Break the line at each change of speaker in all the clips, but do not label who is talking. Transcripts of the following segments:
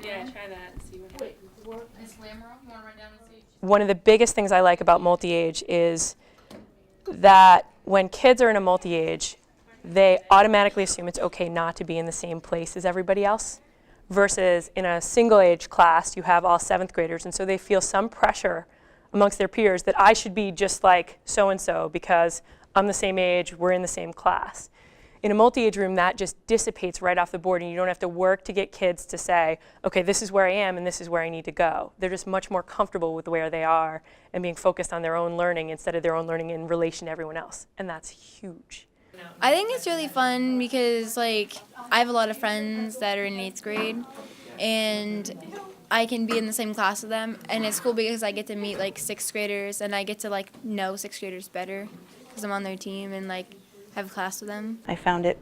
Yeah, try that and see what happens.
One of the biggest things I like about multi-age is that when kids are in a multi-age, they automatically assume it's okay not to be in the same place as everybody else, versus in a single-age class, you have all 7th graders, and so they feel some pressure amongst their peers that I should be just like so-and-so because I'm the same age, we're in the same class. In a multi-age room, that just dissipates right off the board, and you don't have to work to get kids to say, okay, this is where I am and this is where I need to go. They're just much more comfortable with where they are and being focused on their own learning instead of their own learning in relation to everyone else, and that's huge.
I think it's really fun because, like, I have a lot of friends that are in 8th grade, and I can be in the same class with them, and it's cool because I get to meet, like, 6th graders, and I get to, like, know 6th graders better because I'm on their team and, like, have class with them.
I found it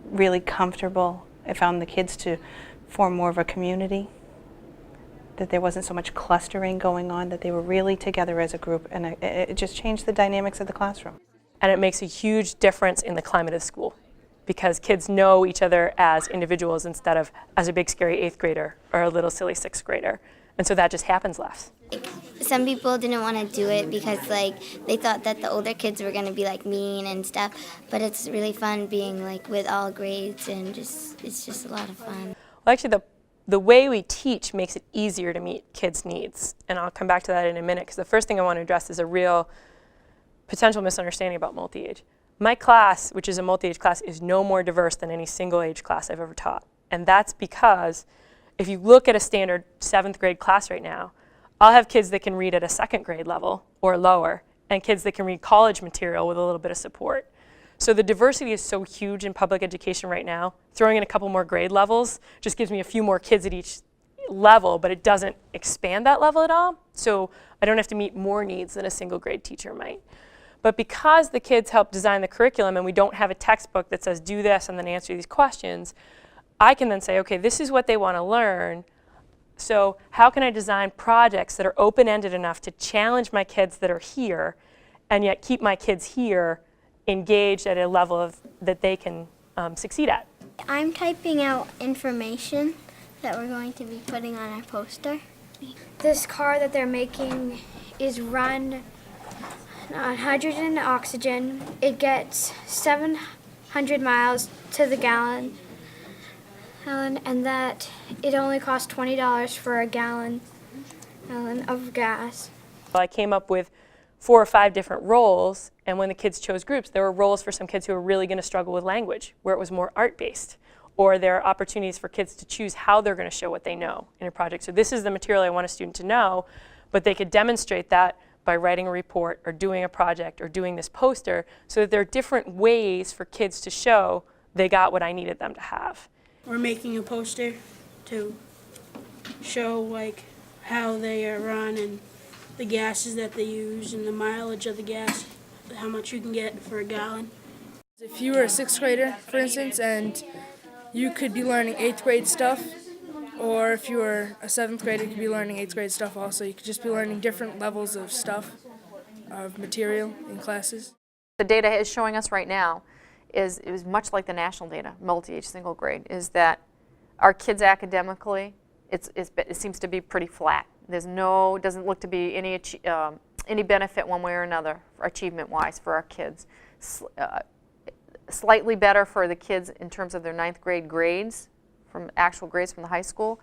really comfortable. I found the kids to form more of a community, that there wasn't so much clustering going on, that they were really together as a group, and it just changed the dynamics of the classroom.
And it makes a huge difference in the climate of the school because kids know each other as individuals instead of as a big scary 8th grader or a little silly 6th grader. And so that just happens less.
Some people didn't want to do it because, like, they thought that the older kids were going to be, like, mean and stuff. But it's really fun being, like, with all grades, and it's just a lot of fun.
Well, actually, the way we teach makes it easier to meet kids' needs. And I'll come back to that in a minute because the first thing I want to address is a real potential misunderstanding about multi-age. My class, which is a multi-age class, is no more diverse than any single-age class I've ever taught. And that's because if you look at a standard 7th grade class right now, I'll have kids that can read at a 2nd grade level or lower, and kids that can read college material with a little bit of support. So the diversity is so huge in public education right now. Throwing in a couple more grade levels just gives me a few more kids at each level, but it doesn't expand that level at all. So I don't have to meet more needs than a single grade teacher might. But because the kids help design the curriculum and we don't have a textbook that says do this and then answer these questions, I can then say, okay, this is what they want to learn. So how can I design projects that are open-ended enough to challenge my kids that are here and yet keep my kids here engaged at a level that they can succeed at?
I'm typing out information that we're going to be putting on our poster.
This car that they're making is run on hydrogen and oxygen. It gets 700 miles to the gallon, and that it only costs $20 for a gallon of gas.
I came up with 4 or 5 different roles, and when the kids chose groups, there were roles for some kids who were really going to struggle with language, where it was more art-based. Or there are opportunities for kids to choose how they're going to show what they know in a project. So this is the material I want a student to know, but they could demonstrate that by writing a report or doing a project or doing this poster, so that there are different ways for kids to show they got what I needed them to have.
We're making a poster to show, like, how they are run and the gases that they use and the mileage of the gas, how much you can get for a gallon.
If you were a 6th grader, for instance, and you could be learning 8th grade stuff, or if you were a 7th grader, you could be learning 8th grade stuff also. You could just be learning different levels of stuff, of material in classes.
The data is showing us right now is much like the national data, multi-age single grade, is that our kids academically, it seems to be pretty flat. Doesn't look to be any benefit one way or another, achievement-wise, for our kids. Slightly better for the kids in terms of their 9th grade grades, from actual grades from the high school,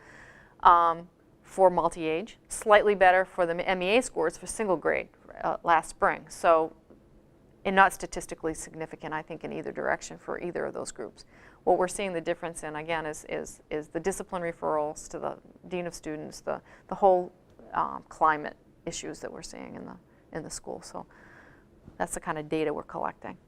for multi-age. Slightly better for the MEA scores for single grade last spring. So, and not statistically significant, I think, in either direction for either of those groups. What we're seeing the difference in, again, is the discipline referrals to the dean of students, the whole climate issues that we're seeing in the school. So that's the kind of data we're collecting.